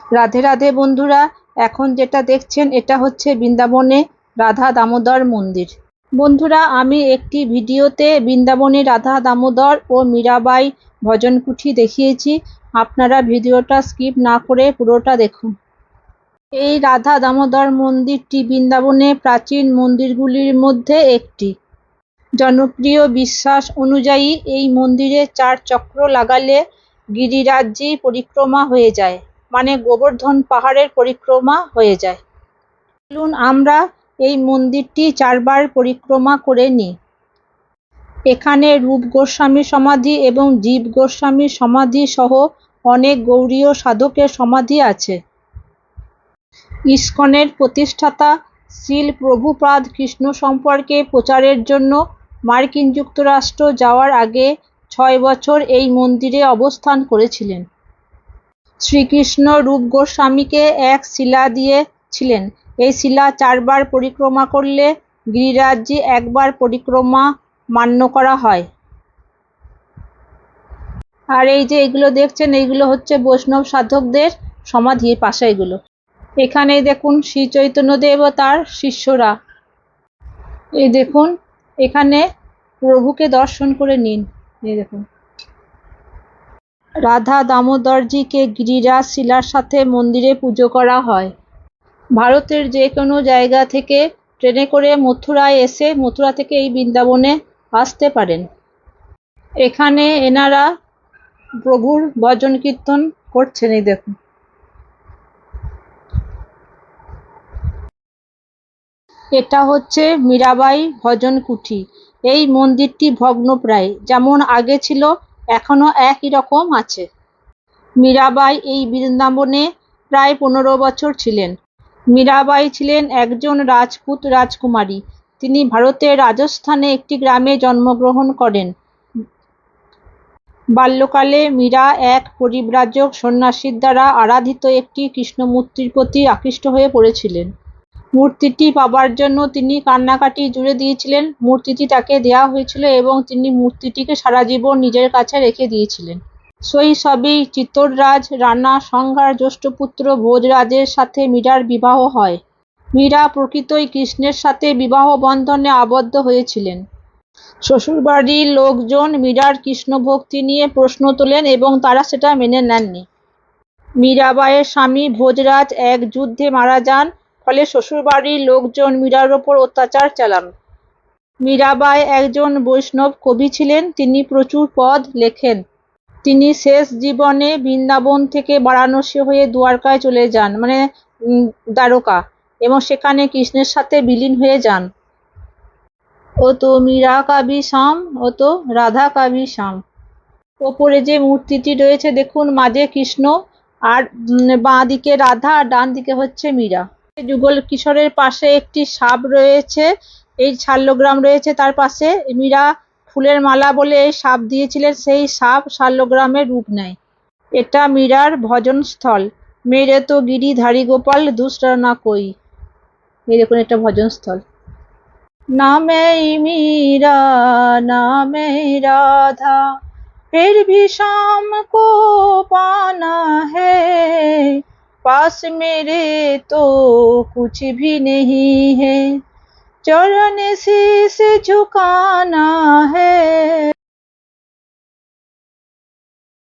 রাধে রাধে বন্ধুরা, এখন যেটা দেখছেন এটা হচ্ছে বৃন্দাবনে রাধা দামোদর মন্দির। বন্ধুরা, আমি একটি ভিডিওতে বৃন্দাবনে রাধা দামোদর ও মীরাবাই ভজন কুঠি দেখিয়েছি। আপনারা ভিডিওটা স্কিপ না করে পুরোটা দেখুন। এই রাধা দামোদর মন্দিরটি বৃন্দাবনে প্রাচীন মন্দিরগুলির মধ্যে একটি। জনপ্রিয় বিশ্বাস অনুযায়ী এই মন্দিরে 4 চক্র লাগালে গিরিরাজ্যি পরিক্রমা হয়ে যায়, মানে গোবর্ধন পাহাড়ের পরিক্রমা হয়ে যায়। চলুন আমরা এই মন্দিরটি 4 বার পরিক্রমা করে নিই। এখানে রূপ গোস্বামী সমাধি এবং জীব গোস্বামী সমাধি সহ অনেক গৌড়ীয় সাধকের সমাধি আছে। ইস্কনের প্রতিষ্ঠাতা শ্রীল প্রভুপাদ কৃষ্ণ সম্পর্কে প্রচারের জন্য মার্কিন যুক্তরাষ্ট্র যাওয়ার আগে 6 বছর এই মন্দিরে অবস্থান করেছিলেন। শ্রীকৃষ্ণ রূপ গোস্বামীকে এক শিলা দিয়েছিলেন। এই শিলা 4 বার পরিক্রমা করলে গিরিরাজ্যে 1 বার পরিক্রমা মান্য করা হয়। আর এই যে এগুলো দেখছেন, এইগুলো হচ্ছে বৈষ্ণব সাধকদের সমাধির পাশে। এগুলো এখানে দেখুন শ্রী চৈতন্যদেব ও তার শিষ্যরা। এই দেখুন, এখানে প্রভুকে দর্শন করে নিন। এই দেখুন, রাধা দামোদরজিকে গিরিরাজ শিলার সাথে মন্দিরে পুজো করা হয়। ভারতের যে কোনো জায়গা থেকে ট্রেনে করে মথুরায় এসে মথুরা থেকে এই বৃন্দাবনে আসতে পারেন। এখানে এনারা প্রভুর ভজন কীর্তন করছেন। এই দেখুন, এটা হচ্ছে মীরাবাই ভজন কুঠি। এই মন্দিরটি ভগ্নপ্রায়, যেমন আগে ছিল এখনো একই রকম আছে। মীরাবাই এই বৃন্দাবনে প্রায় 15 বছর ছিলেন। মীরাবাই ছিলেন একজন রাজপুত রাজকুমারী। তিনি ভারতের রাজস্থানে একটি গ্রামে জন্মগ্রহণ করেন। বাল্যকালে মীরা এক পরিব্রাজক সন্ন্যাসীর দ্বারা আরাধিত একটি কৃষ্ণমূর্তির প্রতি আকৃষ্ট হয়ে পড়েছিলেন। মূর্তিটি পাবার জন্য তিনি কান্নাকাটি জুড়ে দিয়েছিলেন। মূর্তিটি তাকে দেয়া হয়েছিল এবং তিনি মূর্তিটিকে সারা জীবন নিজের কাছে রেখে দিয়েছিলেন। শৈশবেই চিত্তররাজ রানা সংহার জ্যেষ্ঠ পুত্র ভোজরাজের সাথে মীরার বিবাহ হয়। মীরা প্রকৃতই কৃষ্ণের সাথে বিবাহ বন্ধনে আবদ্ধ হয়েছিলেন। শ্বশুরবাড়ির লোকজন মীরার কৃষ্ণ ভক্তি নিয়ে প্রশ্ন তোলেন এবং তারা সেটা মেনে নেননি। মীরাবাইয়ের স্বামী ভোজরাজ এক যুদ্ধে মারা যান, ফলে শ্বশুরবাড়ির লোকজন মীরার ওপর অত্যাচার চালান। মীরাবাই একজন বৈষ্ণব কবি ছিলেন। তিনি প্রচুর পদ লেখেন। তিনি শেষ জীবনে বৃন্দাবন থেকে বারাণসী হয়ে দ্বারকায় চলে যান, মানে দ্বারকা, এবং সেখানে কৃষ্ণের সাথে বিলীন হয়ে যান। ও তো মীরা কাবি শ্যাম, ও তো রাধা কাবি শ্যাম। ওপরে যে মূর্তিটি রয়েছে দেখুন, মাঝে কৃষ্ণ আর বাঁ দিকে রাধা আর ডান দিকে হচ্ছে মীরা। যুগল কিশোরের পাশে একটি সাপ রয়েছে, এই শাল্যগ্রাম রয়েছে তার পাশে। মীরা ফুলের মালা বলে এই সাপ দিয়েছিলেন, সেই সাপ শাল্যগ্রামের রূপ নেয়। এটা মীরার ভজন স্থল। মেরে তো গিরিধারী গোপাল দুসরা না কই। এই দেখুন, এটা ভজন স্থল। नामै मीरा नामै राधा, फिर भी शाम को पाना है, पास मेरे तो कुछ भी नहीं है, चरण शीश झुकाना है।